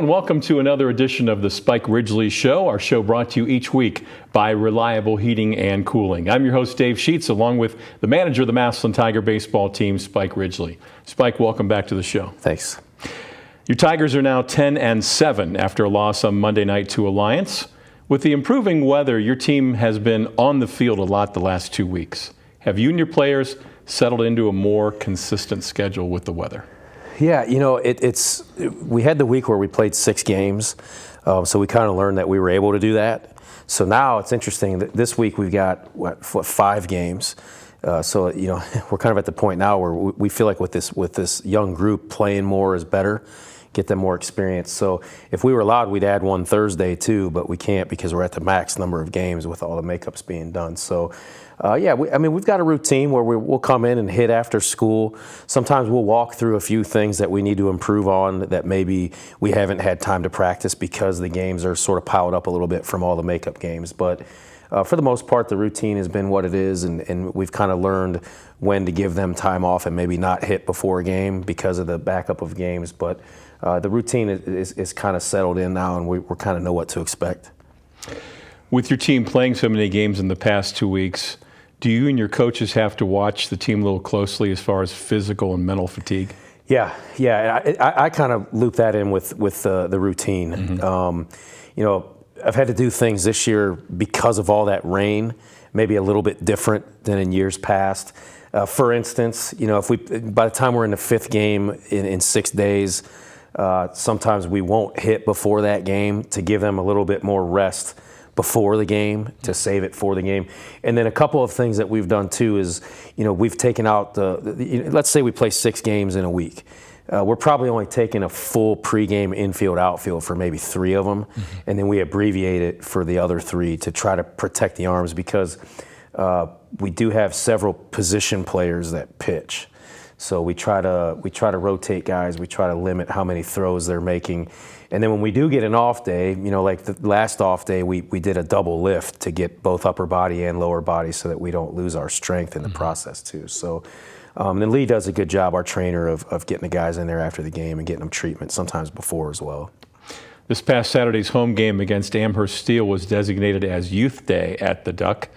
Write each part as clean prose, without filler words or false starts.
and welcome to another edition of the Spike Ridgley Show, our show brought to you each week by Reliable Heating and Cooling. I'm your host, Dave Sheets, along with the manager of the Massillon Tiger baseball team, Spike Ridgley. Spike, welcome back to the show. Thanks. Your Tigers are now 10-7 after a loss on Monday night to Alliance. With the improving weather, your team has been on the field a lot the last 2 weeks. Have you and your players settled into a more consistent schedule with the weather? Yeah, you know, we had the week where we played 6 games, so we kind of learned that we were able to do that. So now it's interesting that this week we've got, 5 games. So, you know, we're kind of at the point now where we feel like with this young group, playing more is better, get them more experience. So if we were allowed, we'd add one Thursday too, but we can't because we're at the max number of games with all the makeups being done. So, yeah, we've got a routine where we'll come in and hit after school. Sometimes we'll walk through a few things that we need to improve on that maybe we haven't had time to practice because the games are sort of piled up a little bit from all the makeup games. But for the most part, the routine has been what it is, and we've kind of learned when to give them time off and maybe not hit before a game because of the backup of games. But the routine is kind of settled in now, and we kind of know what to expect. With your team playing so many games in the past 2 weeks, do you and your coaches have to watch the team a little closely as far as physical and mental fatigue? Yeah. I kind of loop that in with the routine. Mm-hmm. You know, I've had to do things this year because of all that rain, maybe a little bit different than in years past. For instance, you know, by the time we're in the 5th game in 6 days, sometimes we won't hit before that game to give them a little bit more rest before the game, to save it for the game. And then a couple of things that we've done too is, you know, we've taken out let's say we play 6 games in a week. We're probably only taking a full pregame infield outfield for maybe 3 of them, mm-hmm. and then we abbreviate it for the other 3 to try to protect the arms because we do have several position players that pitch. So we try to rotate guys. We try to limit how many throws they're making. And then when we do get an off day, you know, like the last off day, we did a double lift to get both upper body and lower body so that we don't lose our strength in the process too. So and Lee does a good job, our trainer, of getting the guys in there after the game and getting them treatment, sometimes before as well. This past Saturday's home game against Amherst Steel was designated as Youth Day at the Duck.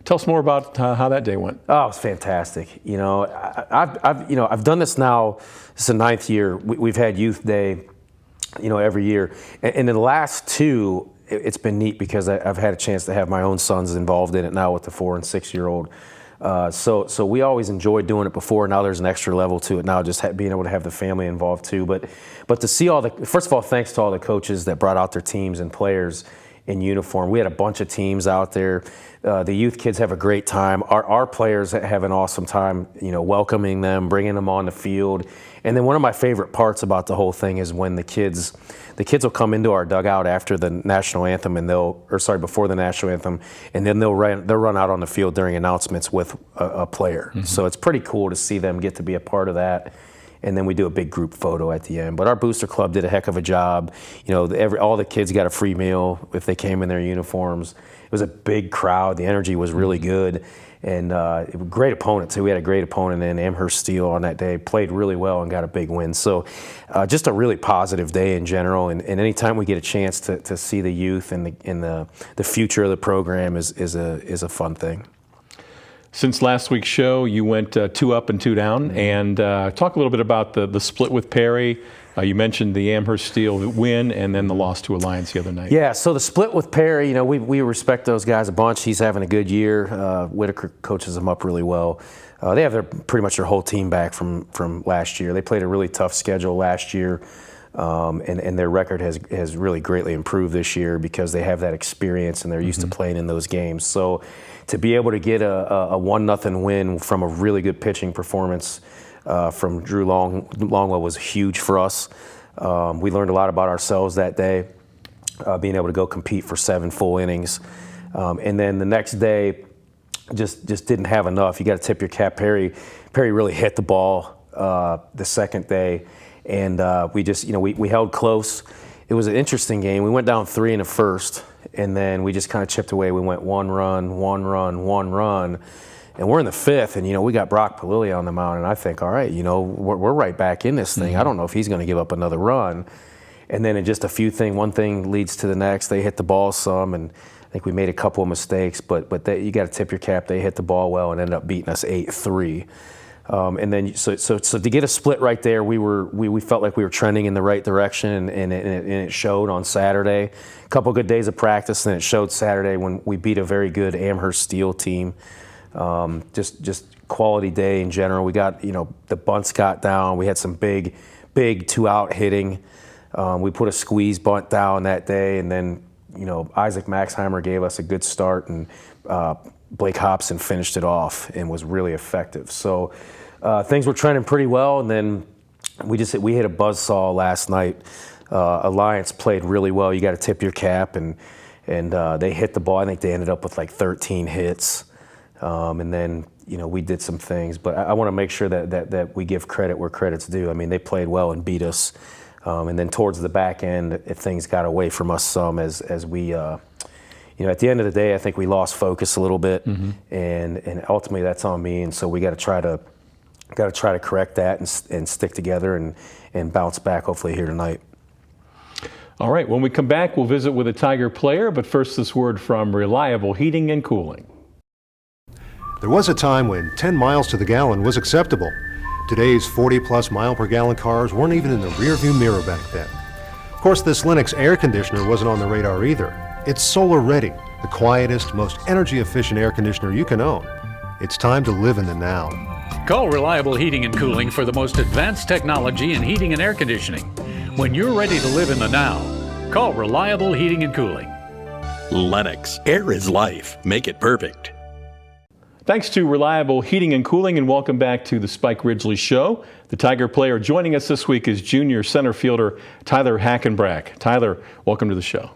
Tell us more about how that day went. Oh, it was fantastic. You know, I've done this now. This is the 9th year. We've had Youth Day, you know, every year. And in the last 2, it's been neat because I've had a chance to have my own sons involved in it now with the 4- and 6-year-old. So we always enjoyed doing it before. Now there's an extra level to it now, just being able to have the family involved too. But to see first of all, thanks to all the coaches that brought out their teams and players in uniform. We had a bunch of teams out there. The youth kids have a great time. Our players have an awesome time, you know, welcoming them, bringing them on the field. And then one of my favorite parts about the whole thing is when the kids will come into our dugout after the national anthem before the national anthem, and then they'll run out on the field during announcements with a player. Mm-hmm. So it's pretty cool to see them get to be a part of that. And then we do a big group photo at the end. But our booster club did a heck of a job. You know, all the kids got a free meal if they came in their uniforms. It was a big crowd. The energy was really good. And great opponent, too. We had a great opponent in Amherst Steel on that day. Played really well and got a big win. So just a really positive day in general. And anytime we get a chance to see the youth and the future of the program is a fun thing. Since last week's show, you went 2 up and 2 down, and talk a little bit about the split with Perry. You mentioned the Amherst Steel win and then the loss to Alliance the other night. Yeah, so the split with Perry, you know, we respect those guys a bunch. He's having a good year. Whitaker coaches them up really well. They have pretty much their whole team back from last year. They played a really tough schedule last year, and their record has really greatly improved this year because they have that experience and they're used to playing in those games. So to be able to get a 1-0 win from a really good pitching performance from Drew Longwell was huge for us. We learned a lot about ourselves that day, being able to go compete for 7 full innings. And then the next day, just didn't have enough. You got to tip your cap. Perry really hit the ball the second day, and we held close. It was an interesting game. We went down 3 in the first, and then we just kind of chipped away. We went 1 run, 1 run, 1 run. And we're in the 5th, and, you know, we got Brock Palilli on the mound, and I think, all right, you know, we're right back in this thing. I don't know if he's going to give up another run. And then in just one thing leads to the next. They hit the ball some, and I think we made a couple of mistakes, but you got to tip your cap. They hit the ball well and ended up beating us 8-3. And then so to get a split right there, we felt like we were trending in the right direction, and it showed on Saturday. A couple good days of practice, and it showed Saturday when we beat a very good Amherst Steel team. Just quality day in general. We got, the bunts got down. We had some big 2-out hitting. We put a squeeze bunt down that day, and then Isaac Maxheimer gave us a good start, and Blake Hobson finished it off and was really effective. So things were trending pretty well, and then we hit a buzzsaw last night. Alliance played really well. You got to tip your cap, and they hit the ball. I think they ended up with like 13 hits, and then we did some things. But I want to make sure that we give credit where credit's due. I mean, they played well and beat us. And then towards the back end, if things got away from us some, as we, at the end of the day, I think we lost focus a little bit, and ultimately that's on me. And so we got to try to correct that and stick together and bounce back hopefully here tonight. All right. When we come back, we'll visit with a Tiger player, but first this word from Reliable Heating and Cooling. There was a time when 10 miles to the gallon was acceptable. Today's 40-plus mile-per-gallon cars weren't even in the rearview mirror back then. Of course, this Lennox air conditioner wasn't on the radar either. It's solar-ready, the quietest, most energy-efficient air conditioner you can own. It's time to live in the now. Call Reliable Heating and Cooling for the most advanced technology in heating and air conditioning. When you're ready to live in the now, call Reliable Heating and Cooling. Lennox, air is life. Make it perfect. Thanks to Reliable Heating and Cooling, and welcome back to the Spike Ridgley Show. The Tiger player joining us this week is junior center fielder Tyler Hackenbrack. Tyler, welcome to the show.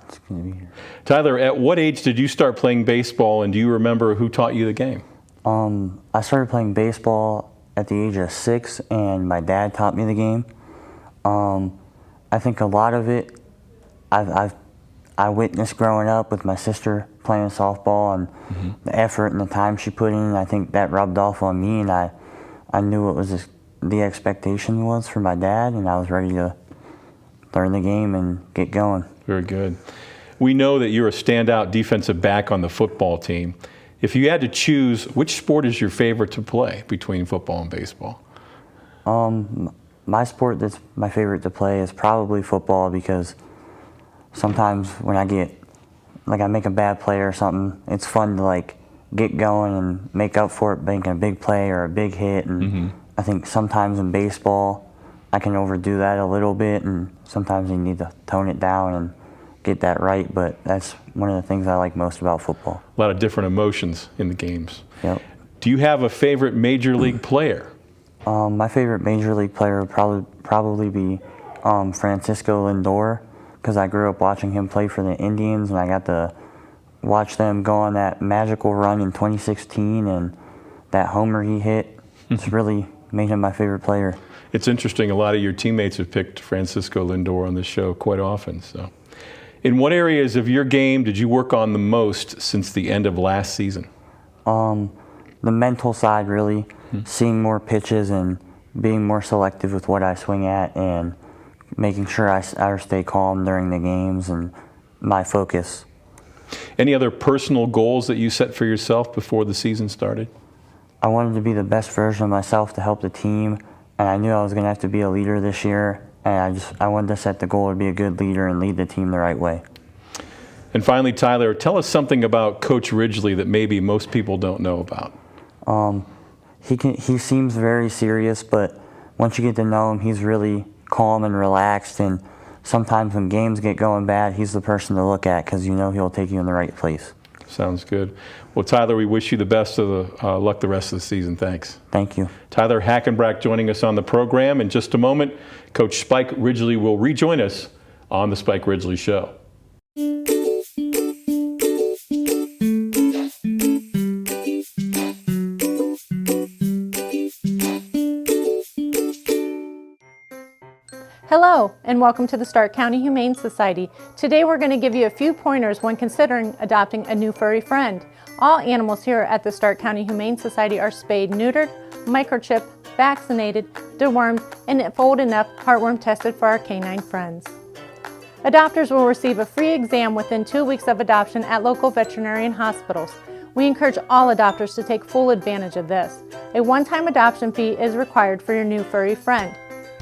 It's good to be here. Tyler, at what age did you start playing baseball, and do you remember who taught you the game? I started playing baseball at the age of 6, and my dad taught me the game. I think a lot of it I witnessed growing up with my sister playing softball, and the effort and the time she put in. I think that rubbed off on me, and I knew what was the expectation was for my dad, and I was ready to learn the game and get going. Very good. We know that you're a standout defensive back on the football team. If you had to choose, which sport is your favorite to play between football and baseball? My sport that's my favorite to play is probably football, because sometimes when I make a bad play or something, it's fun to get going and make up for it, making a big play or a big hit. And I think sometimes in baseball, I can overdo that a little bit, and sometimes you need to tone it down and get that right. But that's one of the things I like most about football. A lot of different emotions in the games. Yep. Do you have a favorite major league player? My favorite major league player would probably be Francisco Lindor, because I grew up watching him play for the Indians, and I got to watch them go on that magical run in 2016, and that homer he hit, it's really made him my favorite player. It's interesting, a lot of your teammates have picked Francisco Lindor on this show quite often. So, in what areas of your game did you work on the most since the end of last season? The mental side, really, seeing more pitches and being more selective with what I swing at, and making sure I stay calm during the games, and my focus. Any other personal goals that you set for yourself before the season started? I wanted to be the best version of myself to help the team, and I knew I was going to have to be a leader this year, and I wanted to set the goal to be a good leader and lead the team the right way. And finally, Tyler, tell us something about Coach Ridgley that maybe most people don't know about. He seems very serious, but once you get to know him, he's really calm and relaxed, and sometimes when games get going bad, he's the person to look at, because he'll take you in the right place. Sounds good. Well, Tyler, we wish you the best of the luck the rest of the season. Thanks. Thank you. Tyler Hackenbrack joining us on the program. In just a moment, Coach Spike Ridgley will rejoin us on the Spike Ridgley Show. Hello, and welcome to the Stark County Humane Society. Today we're going to give you a few pointers when considering adopting a new furry friend. All animals here at the Stark County Humane Society are spayed, neutered, microchipped, vaccinated, dewormed, and if old enough, heartworm tested for our canine friends. Adopters will receive a free exam within 2 weeks of adoption at local veterinarian hospitals. We encourage all adopters to take full advantage of this. A one-time adoption fee is required for your new furry friend.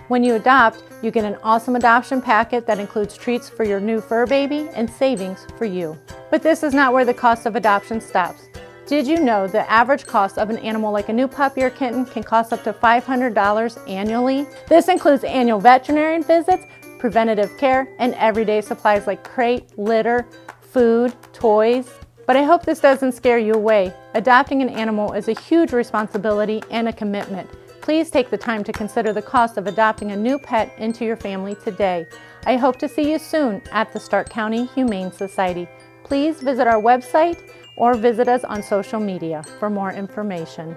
When you adopt, you get an awesome adoption packet that includes treats for your new fur baby and savings for you. But this is not where the cost of adoption stops. Did you know the average cost of an animal like a new puppy or kitten can cost up to $500 annually? This includes annual veterinarian visits, preventative care, and everyday supplies like crate, litter, food, toys. But I hope this doesn't scare you away. Adopting an animal is a huge responsibility and a commitment. Please take the time to consider the cost of adopting a new pet into your family today. I hope to see you soon at the Stark County Humane Society. Please visit our website or visit us on social media for more information.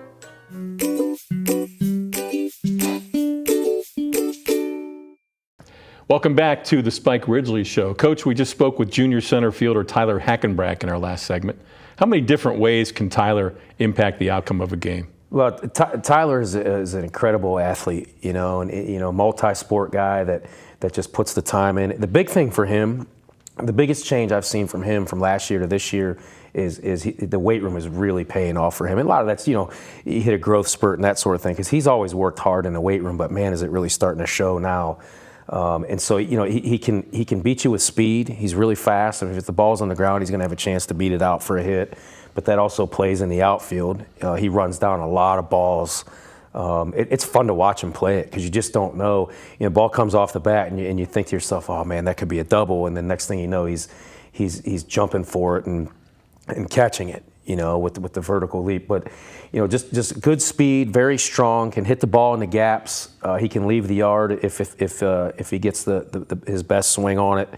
Welcome back to the Spike Ridgley Show. Coach, we just spoke with junior center fielder Tyler Hackenbrack in our last segment. How many different ways can Tyler impact the outcome of a game? Well, Tyler is an incredible athlete, and multi-sport guy that just puts the time in. The big thing for him, the biggest change I've seen from him from last year to this year is the weight room is really paying off for him. And a lot of that's, he hit a growth spurt and that sort of thing, because he's always worked hard in the weight room, but man, is it really starting to show now. And so, he can beat you with speed. He's really fast. If the ball's on the ground, he's going to have a chance to beat it out for a hit. But that also plays in the outfield. He runs down a lot of balls. It's fun to watch him play it, because you just don't know. Ball comes off the bat and you think to yourself, oh man, that could be a double. And the next thing you know, he's jumping for it and catching it, with the vertical leap. But just good speed, very strong, can hit the ball in the gaps. He can leave the yard if he gets his best swing on it.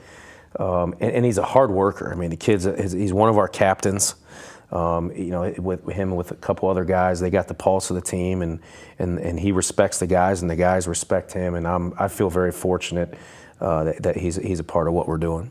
And he's a hard worker. I mean, he's one of our captains. With him and with a couple other guys, they got the pulse of the team, and he respects the guys, and the guys respect him. And I feel very fortunate that he's a part of what we're doing.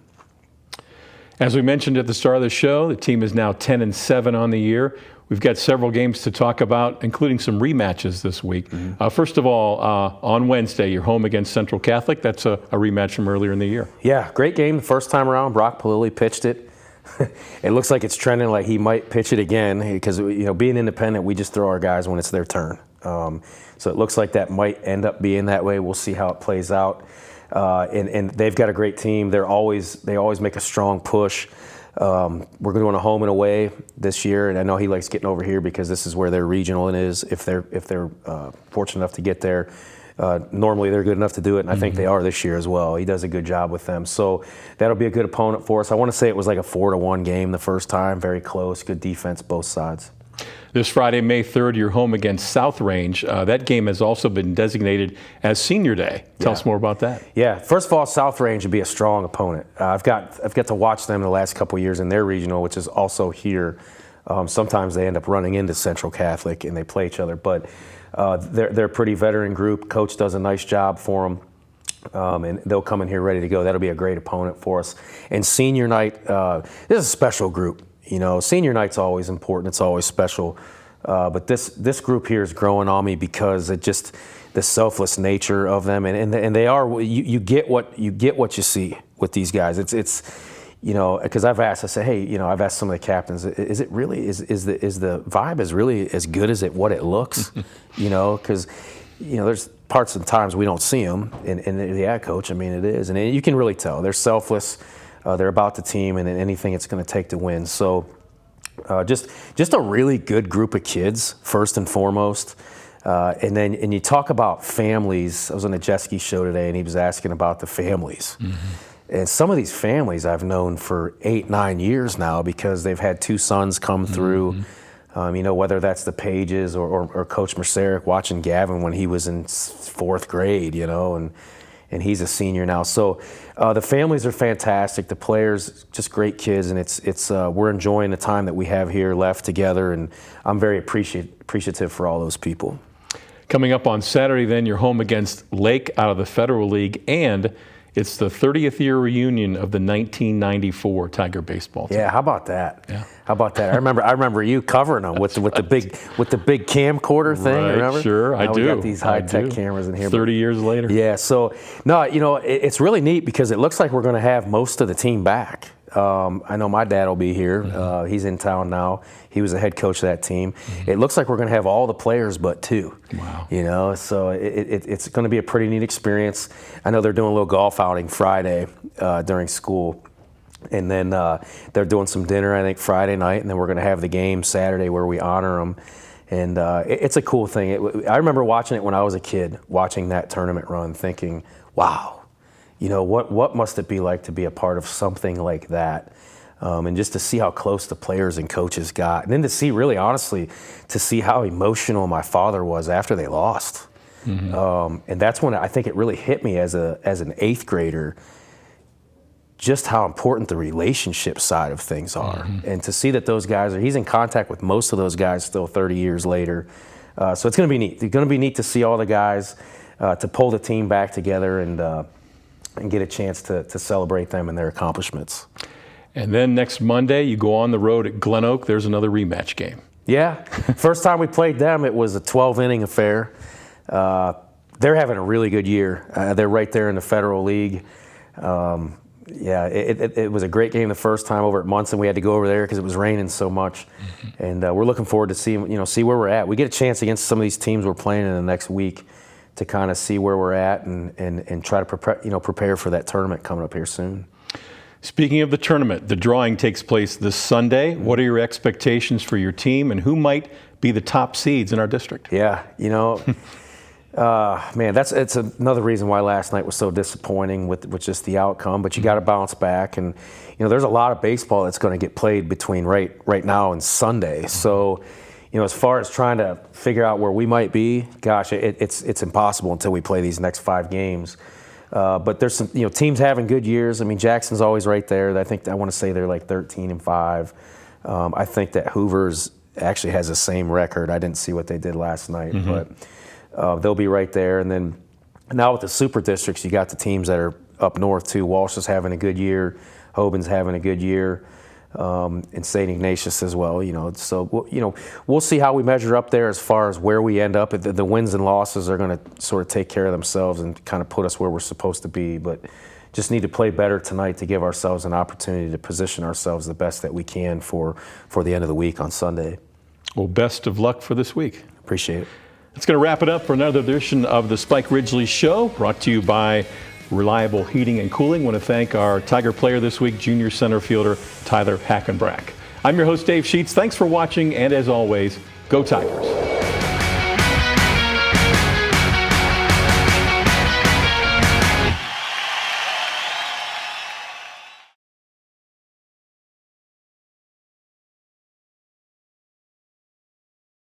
As we mentioned at the start of the show, the team is now 10-7 on the year. We've got several games to talk about, including some rematches this week. Mm-hmm. First of all, on Wednesday, you're home against Central Catholic. That's a rematch from earlier in the year. Yeah, great game the first time around. Brock Palilli pitched it. It looks like it's trending like he might pitch it again, because being independent, we just throw our guys when it's their turn. So it looks like that might end up being that way. We'll see how it plays out. And they've got a great team. They always make a strong push. We're going to home and away this year, and I know he likes getting over here because this is where their regional is. If they're fortunate enough to get there. Normally they're good enough to do it, and I think they are this year as well. He does a good job with them. So that'll be a good opponent for us. I want to say it was like a 4-1 game the first time, very close, good defense both sides. This Friday, May 3rd, you're home against South Range. That game has also been designated as Senior Day. Tell us more about that. Yeah, first of all, South Range would be a strong opponent. I've got to watch them the last couple of years in their regional, which is also here. Sometimes they end up running into Central Catholic and they play each other, but they're a pretty veteran group. Coach does a nice job for them, and they'll come in here ready to go. That'll be a great opponent for us. And senior night, this is a special group. Senior night's always important. It's always special. But this group here is growing on me because it just the selfless nature of them, and they are. You get what you see with these guys. It's because I've asked. I say, hey, I've asked some of the captains. Is it really is the vibe is really as good as what it looks? Because there's parts and times we don't see them. And yeah, coach. I mean, it is, and you can really tell they're selfless. They're about the team and anything it's going to take to win. So just a really good group of kids, first and foremost. And you talk about families. I was on the Jeske show today, and he was asking about the families. Mm-hmm. And some of these families I've known for 8-9 years now because they've had two sons come through. Mm-hmm. Whether that's the Pages or Coach Merceric watching Gavin when he was in 4th grade, and he's a senior now. So the families are fantastic. The players, just great kids, and it's we're enjoying the time that we have here left together, and I'm very appreciative for all those people. Coming up on Saturday, then, you're home against Lake out of the Federal League, and It's the 30th year reunion of the 1994 Tiger baseball team. Yeah, how about that? Yeah. How about that? I remember you covering them with the big camcorder thing. Right, remember? sure, I now do. We got these high-tech cameras in here. 30 years later. Yeah. So no, it's really neat because it looks like we're going to have most of the team back. I know my dad will be here. He's in town now. He was the head coach of that team. It looks like we're going to have all the players but two. Wow. So it's going to be a pretty neat experience. I know they're doing a little golf outing Friday during school. And then they're doing some dinner, I think, Friday night. And then we're going to have the game Saturday where we honor them. And it's a cool thing. I remember watching it when I was a kid, watching that tournament run, thinking, wow, what must it be like to be a part of something like that? And just to see how close the players and coaches got. And then to see, really honestly, to see how emotional my father was after they lost. And that's when I think it really hit me as an eighth grader, just how important the relationship side of things are. And to see that those guys he's in contact with most of those guys still 30 years later. So it's going to be neat. It's going to be neat to see all the guys, to pull the team back together and get a chance to celebrate them and their accomplishments. And then next Monday, you go on the road at Glen Oak. There's another rematch game. Yeah. First time we played them, it was a 12-inning affair. They're having a really good year. They're right there in the Federal League. It was a great game the first time over at Munson. We had to go over there because it was raining so much. And we're looking forward to see where we're at. We get a chance against some of these teams we're playing in the next week to kind of see where we're at and try to prepare for that tournament coming up here soon. Speaking of the tournament, the drawing takes place this Sunday. What are your expectations for your team, and who might be the top seeds in our district? Yeah, man, it's another reason why last night was so disappointing with just the outcome. But you got to bounce back, and there's a lot of baseball that's going to get played between right now and Sunday. So, as far as trying to figure out where we might be, gosh, it's impossible until we play these next 5 games. But there's some teams having good years. I mean, Jackson's always right there. I want to say they're like 13-5. I think that Hoover's actually has the same record. I didn't see what they did last night, but they'll be right there. And then now with the super districts, you got the teams that are up north too. Walsh is having a good year. Hoban's having a good year. And St. Ignatius as well, So, we'll see how we measure up there as far as where we end up. The wins and losses are going to sort of take care of themselves and kind of put us where we're supposed to be. But just need to play better tonight to give ourselves an opportunity to position ourselves the best that we can for the end of the week on Sunday. Well, best of luck for this week. Appreciate it. That's going to wrap it up for another edition of the Spike Ridgley Show, brought to you by Reliable Heating and Cooling. I want to thank our Tiger player this week, junior center fielder Tyler Hackenbrack. I'm your host, Dave Sheets. Thanks for watching, and as always, go Tigers.